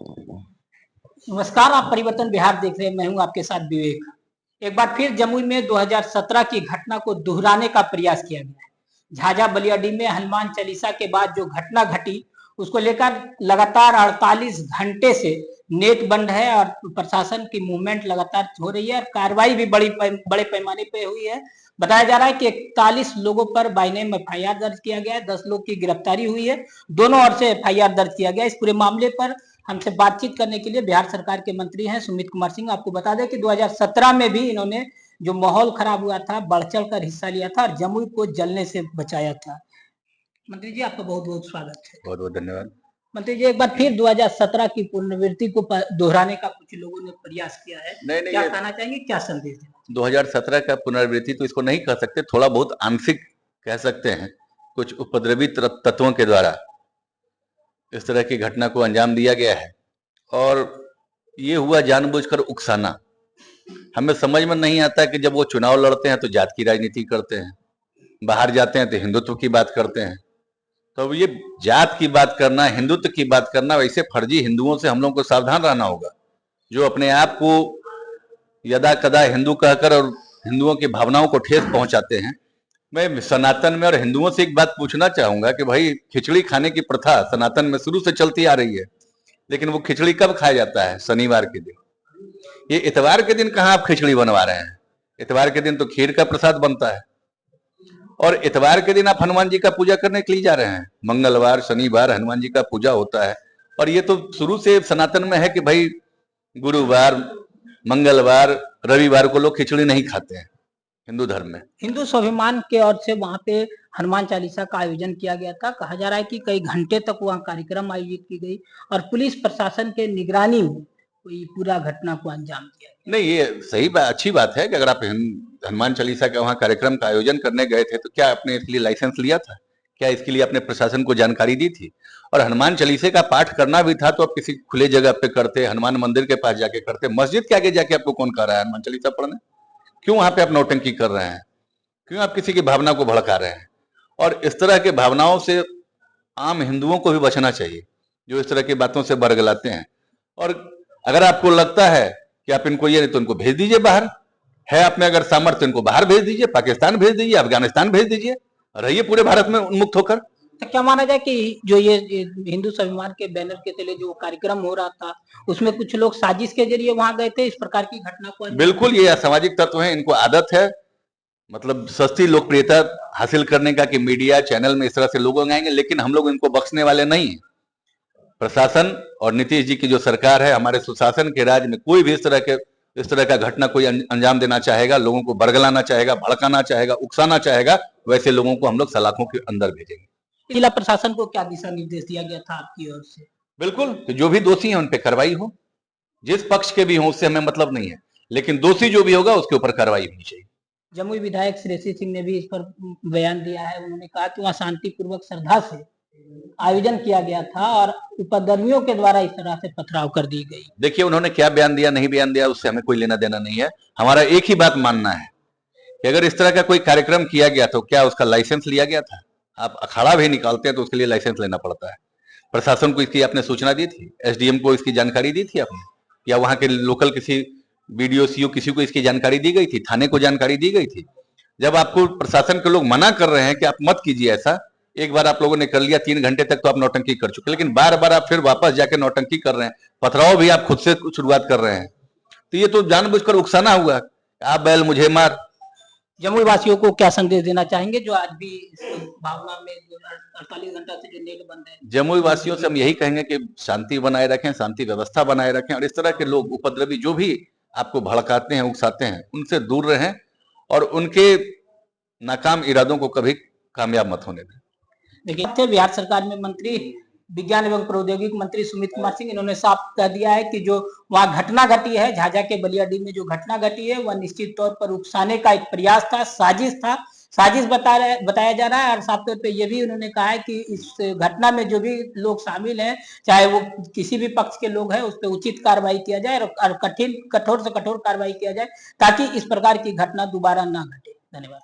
नमस्कार, आप परिवर्तन बिहार देख रहे हैं। मैं हूं आपके साथ विवेक। एक बार फिर जमुई में 2017 की घटना को दोहराने का प्रयास किया गया है। झाझा बलियाडी में हनुमान चालीसा के बाद जो घटना घटी, उसको लेकर लगातार 48 घंटे से नेट बंद है और प्रशासन की मूवमेंट लगातार हो रही है और कार्रवाई भी बड़े पैमाने पे हुई है। बताया जा रहा है कि 41 लोगों पर बाय नेम एफआईआर दर्ज किया गया है, 10 लोग की गिरफ्तारी हुई है। दोनों ओर से एफआईआर दर्ज किया गया। इस पूरे मामले पर हमसे बातचीत करने के लिए बिहार सरकार के मंत्री हैं सुमित कुमार सिंह। आपको बता दें कि 2017 में भी इन्होंने जो माहौल खराब हुआ था, बढ़ चढ़ कर हिस्सा लिया था और जमुई को जलने से बचाया था। मंत्री जी, आपका बहुत बहुत स्वागत है। बहुत बहुत धन्यवाद। मंत्री जी, एक बार फिर 2017 की पुनरावृत्ति को दोहराने का कुछ लोगों ने प्रयास किया है। नहीं, क्या कहना चाहेंगे, क्या संदेश देना? 2017 का पुनरावृत्ति तो इसको नहीं कह सकते, थोड़ा बहुत आंशिक कह सकते हैं। कुछ उपद्रवी तत्वों के द्वारा इस तरह की घटना को अंजाम दिया गया है और ये हुआ जानबूझकर उकसाना। हमें समझ में नहीं आता कि जब वो चुनाव लड़ते हैं तो जात की राजनीति करते हैं, बाहर जाते हैं तो हिंदुत्व की बात करते हैं। तो ये जात की बात करना, हिंदुत्व की बात करना, वैसे फर्जी हिंदुओं से हम लोगों को सावधान रहना होगा, जो अपने आप को यदा कदा हिंदू कहकर और हिंदुओं की भावनाओं को ठेस पहुंचाते हैं। मैं सनातन में और हिंदुओं से एक बात पूछना चाहूंगा कि भाई, खिचड़ी खाने की प्रथा सनातन में शुरू से चलती आ रही है, लेकिन वो खिचड़ी कब खाया जाता है? शनिवार के दिन। ये इतवार के दिन कहाँ आप खिचड़ी बनवा रहे हैं? इतवार के दिन तो खीर का प्रसाद बनता है और इतवार के दिन आप हनुमान जी का पूजा करने के लिए जा रहे हैं। मंगलवार शनिवार हनुमान जी का पूजा होता है और ये तो शुरू से सनातन में है कि भाई गुरुवार मंगलवार रविवार को लोग खिचड़ी नहीं खाते हैं हिंदू धर्म में। हिंदू स्वाभिमान के ओर से वहां पे हनुमान चालीसा का आयोजन किया गया था। कहा जा रहा है कि कई घंटे तक वहां कार्यक्रम आयोजित की गई और पुलिस प्रशासन के निगरानी में कोई पूरा घटना को अंजाम दिया गया। नहीं, ये सही बात, अच्छी बात है कि अगर आप हनुमान चालीसा का वहां कार्यक्रम का आयोजन करने गए थे तो क्या आपने इसके लिए लाइसेंस लिया था? क्या इसके लिए आपने प्रशासन को जानकारी दी थी? और हनुमान चालीसे का पाठ करना भी था तो आप किसी खुले जगह पे करते, हनुमान मंदिर के पास जाके करते। मस्जिद के आगे जाके आपको कौन कह रहा है हनुमान चालीसा पढ़ने? क्यों वहां पे आप नौटंकी कर रहे हैं? क्यों आप किसी की भावना को भड़का रहे हैं? और इस तरह के भावनाओं से आम हिंदुओं को भी बचना चाहिए जो इस तरह की बातों से बरगलाते हैं। और अगर आपको लगता है कि आप इनको ये, तो इनको भेज दीजिए बाहर। है आप में अगर सामर्थ्य, इनको बाहर भेज दीजिए, पाकिस्तान भेज दीजिए, अफगानिस्तान भेज दीजिए, रहिए पूरे भारत में उन्मुक्त होकर। तो क्या माना जाए कि जो ये हिंदू स्वाभिमान के बैनर के तले जो कार्यक्रम हो रहा था, उसमें कुछ लोग साजिश के जरिए वहां गए थे इस प्रकार की घटना को? बिल्कुल, ये असामाजिक तत्व हैं, इनको आदत है मतलब सस्ती लोकप्रियता हासिल करने का कि मीडिया चैनल में इस तरह से लोग आएंगे, लेकिन हम लोग इनको बख्शने वाले नहीं हैं। प्रशासन और नीतीश जी की जो सरकार है, हमारे सुशासन के राज में कोई भी इस तरह का घटना कोई अंजाम देना चाहेगा, लोगों को बरगलाना चाहेगा, भड़काना चाहेगा, उकसाना चाहेगा, वैसे लोगों को हम लोग सलाखों के अंदर भेजेंगे। जिला प्रशासन को क्या दिशा निर्देश दिया गया था आपकी ओर से? बिल्कुल, तो जो भी दोषी हैं उन पे कार्रवाई हो, जिस पक्ष के भी हों उससे हमें मतलब नहीं है, लेकिन दोषी जो भी होगा उसके ऊपर कार्रवाई होनी चाहिए। जमुई विधायक श्रेयसी सिंह ने भी इस पर बयान दिया है। उन्होंने कहा कि वहां शांतिपूर्वक श्रद्धा से आयोजन किया गया था और उपद्रवियों के द्वारा इस तरह से पथराव कर दी गई। देखिए, उन्होंने क्या बयान दिया नहीं बयान दिया उससे हमें कोई लेना देना नहीं है। हमारा एक ही बात मानना है कि अगर इस तरह का कोई कार्यक्रम किया गया तो क्या उसका लाइसेंस लिया गया था? आप अखाड़ा भी निकालते हैं तो उसके लिए लाइसेंस लेना पड़ता है। प्रशासन को इसकी आपने सूचना दी थी? एसडीएम को इसकी जानकारी दी थी आपने? या वहां के लोकल किसी बीडीओ सीओ किसी को इसकी जानकारी दी गई थी? थाने को जानकारी दी गई थी? जब आपको प्रशासन के लोग मना कर रहे हैं कि आप मत कीजिए ऐसा, एक बार आप लोगों ने कर लिया, 3 घंटे तक तो आप नौटंकी कर चुके, लेकिन बार बार आप फिर वापस जाके नौटंकी कर रहे हैं, पथराव भी आप खुद से शुरुआत कर रहे हैं, तो ये तो जानबूझकर उकसाना हुआ। आप बैल मुझे मार। जमुई वासियों को क्या संदेश देना चाहेंगे जो आज भी इस भावना में 48 घंटा से जो नेट बंद है? जमुई वासियों से हम यही कहेंगे कि शांति बनाए रखें, शांति व्यवस्था बनाए रखें और इस तरह के लोग उपद्रवी जो भी आपको भड़काते हैं, उकसाते हैं, उनसे दूर रहें और उनके नाकाम इरादों को कभी कामयाब मत होने दें। देखिए, बिहार सरकार में मंत्री विज्ञान एवं प्रौद्योगिकी मंत्री सुमित कुमार सिंह, इन्होंने साफ कह दिया है कि जो वहां घटना घटी है, झाझा के बलियाडी में जो घटना घटी है, वह निश्चित तौर पर उकसाने का एक प्रयास था, साजिश था। साजिश बताया जा रहा है और साफ तौर पे ये भी उन्होंने कहा है कि इस घटना में जो भी लोग शामिल हैं, चाहे वो किसी भी पक्ष के लोग हैं, उस पर उचित कार्रवाई किया जाए और कठोर से कठोर कार्रवाई किया जाए ताकि इस प्रकार की घटना दोबारा ना घटे। धन्यवाद।